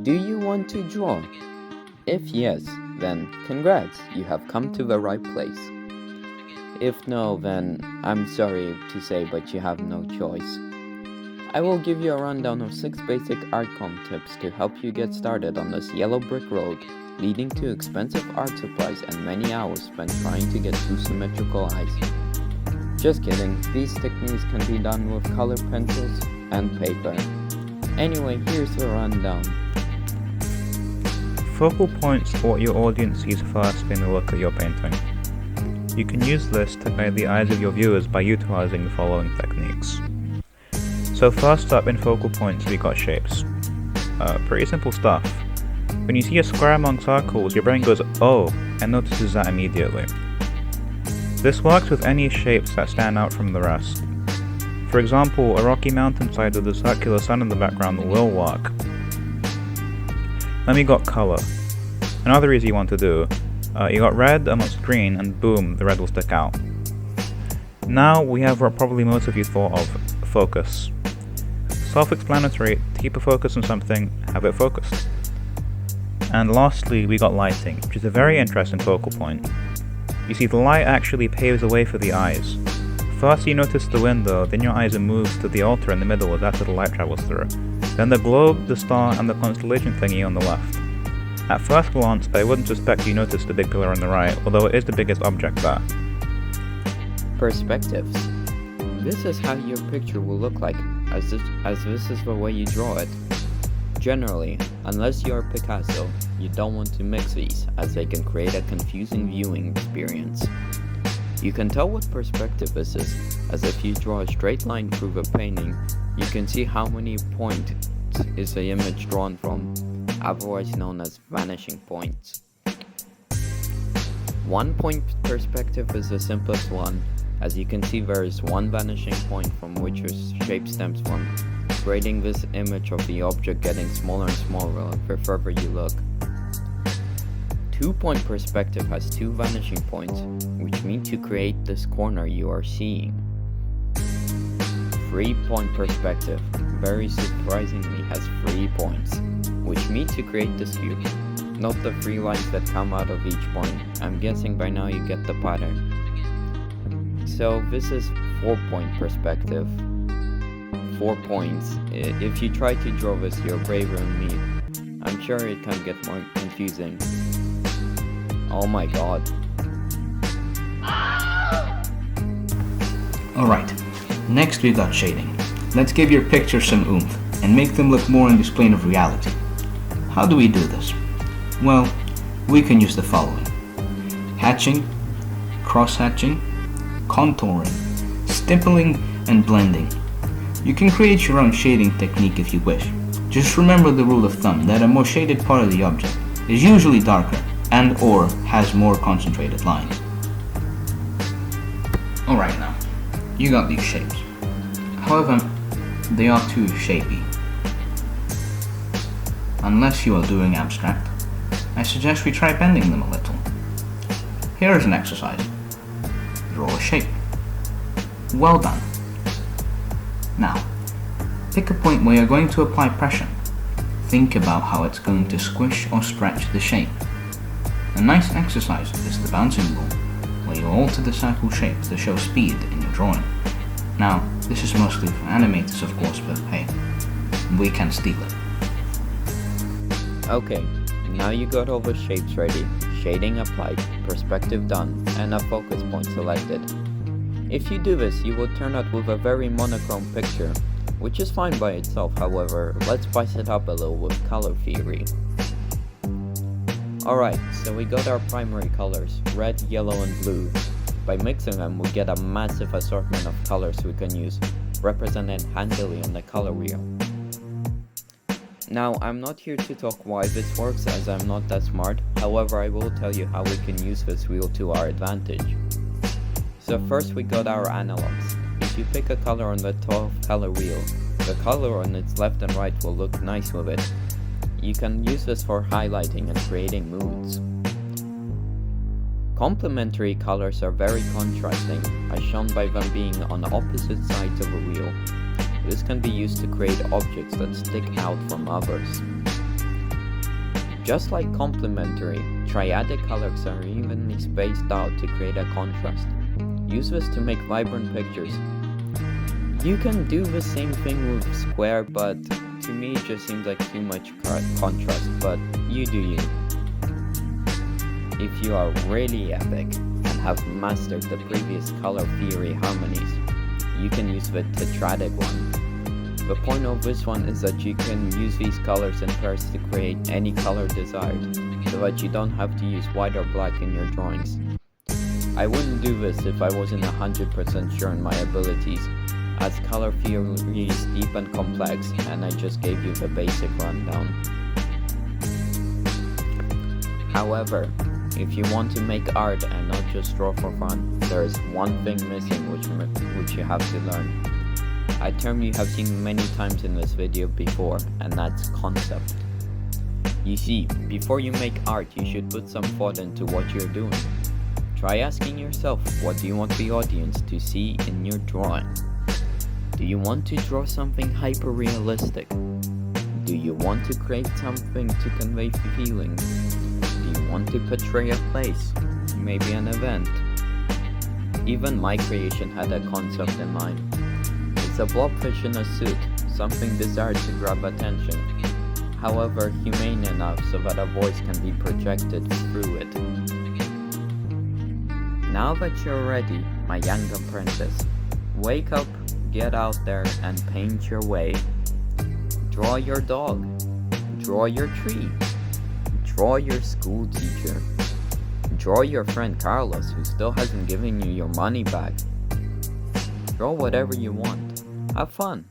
Do you want to draw? If yes, then congrats, you have come to the right place. If no, then I'm sorry to say, but you have no choice. I will give you a rundown of 6 basic ArtCom tips to help you get started on this yellow brick road, leading to expensive art supplies and many hours spent trying to get 2 symmetrical eyes. Just kidding, these techniques can be done with color pencils and paper. Anyway, here's the rundown. Focal points are what your audience sees first when they look at your painting. You can use this to guide the eyes of your viewers by utilizing the following techniques. So first up in focal points we got shapes. Pretty simple stuff. When you see a square among circles, your brain goes, oh, and notices that immediately. This works with any shapes that stand out from the rest. For example, a rocky mountainside with a circular sun in the background will work. Then we got color. Another easy one to do. You got red amongst green, and boom, the red will stick out. Now we have what probably most of you thought of, focus. Self-explanatory, to keep a focus on something, have it focused. And lastly, we got lighting, which is a very interesting focal point. You see, the light actually paves the way for the eyes. First you notice the window, then your eyes are moved to the altar in the middle as that's where the light travels through. Then the globe, the star, and the constellation thingy on the left. At first glance, I wouldn't suspect you noticed the big pillar on the right, although it is the biggest object there. Perspectives. This is how your picture will look like, as this is the way you draw it. Generally, unless you are Picasso, you don't want to mix these, as they can create a confusing viewing experience. You can tell what perspective this is, as if you draw a straight line through the painting, you can see how many points is the image drawn from, otherwise known as vanishing points. 1 point perspective is the simplest one, as you can see there is one vanishing point from which your shape stems from, creating this image of the object getting smaller and smaller the further you look. 2 point perspective has 2 vanishing points, which mean to create this corner you are seeing. 3 point perspective, very surprisingly, has 3 points, which mean to create this cube. Note the 3 lines that come out of each point. I'm guessing by now you get the pattern. So this is 4 point perspective. 4 points. If you try to draw this, you're braver than me. I'm sure it can get more confusing. Oh my god. Alright, next we got shading. Let's give your pictures some oomph and make them look more in this plane of reality. How do we do this? Well, we can use the following: hatching, cross-hatching, contouring, stippling, and blending. You can create your own shading technique if you wish. Just remember the rule of thumb that a more shaded part of the object is usually darker and or has more concentrated lines. Alright now, you got these shapes. However, they are too shapy. Unless you are doing abstract, I suggest we try bending them a little. Here is an exercise. Draw a shape. Well done. Now, pick a point where you're going to apply pressure. Think about how it's going to squish or stretch the shape. A nice exercise is the bouncing rule, where you alter the circle shape to show speed in your drawing. Now, this is mostly for animators of course, but hey, we can steal it. Okay, now you got all the shapes ready, shading applied, perspective done, and a focus point selected. If you do this, you will turn out with a very monochrome picture, which is fine by itself. However, let's spice it up a little with color theory. Alright, so we got our primary colors, red, yellow, and blue. By mixing them, we get a massive assortment of colors we can use, represented handily on the color wheel. Now, I'm not here to talk why this works, as I'm not that smart. However, I will tell you how we can use this wheel to our advantage. So first we got our analogs. If you pick a color on the 12 color wheel, the color on its left and right will look nice with it. You can use this for highlighting and creating moods. Complementary colors are very contrasting, as shown by them being on opposite sides of a wheel. This can be used to create objects that stick out from others. Just like complementary, triadic colors are evenly spaced out to create a contrast. Use this to make vibrant pictures. You can do the same thing with square, but to me it just seems like too much contrast, but you do you. If you are really epic and have mastered the previous color theory harmonies, you can use the tetradic one. The point of this one is that you can use these colors in pairs to create any color desired, so that you don't have to use white or black in your drawings. I wouldn't do this if I wasn't 100% sure in my abilities, as color theory is deep and complex, and I just gave you the basic rundown. However, if you want to make art and not just draw for fun, there is one thing missing which you have to learn. A term you have seen many times in this video before, and that's concept. You see, before you make art, you should put some thought into what you're doing. Try asking yourself, what do you want the audience to see in your drawing? Do you want to draw something hyper-realistic? Do you want to create something to convey feelings? Do you want to portray a place, maybe an event? Even my creation had a concept in mind. It's a blobfish in a suit, something desired to grab attention, however humane enough so that a voice can be projected through it. Now that you're ready, my young apprentice, wake up, get out there, and paint your way. Draw your dog, draw your tree, draw your school teacher, draw your friend Carlos who still hasn't given you your money back. Draw whatever you want. Have fun.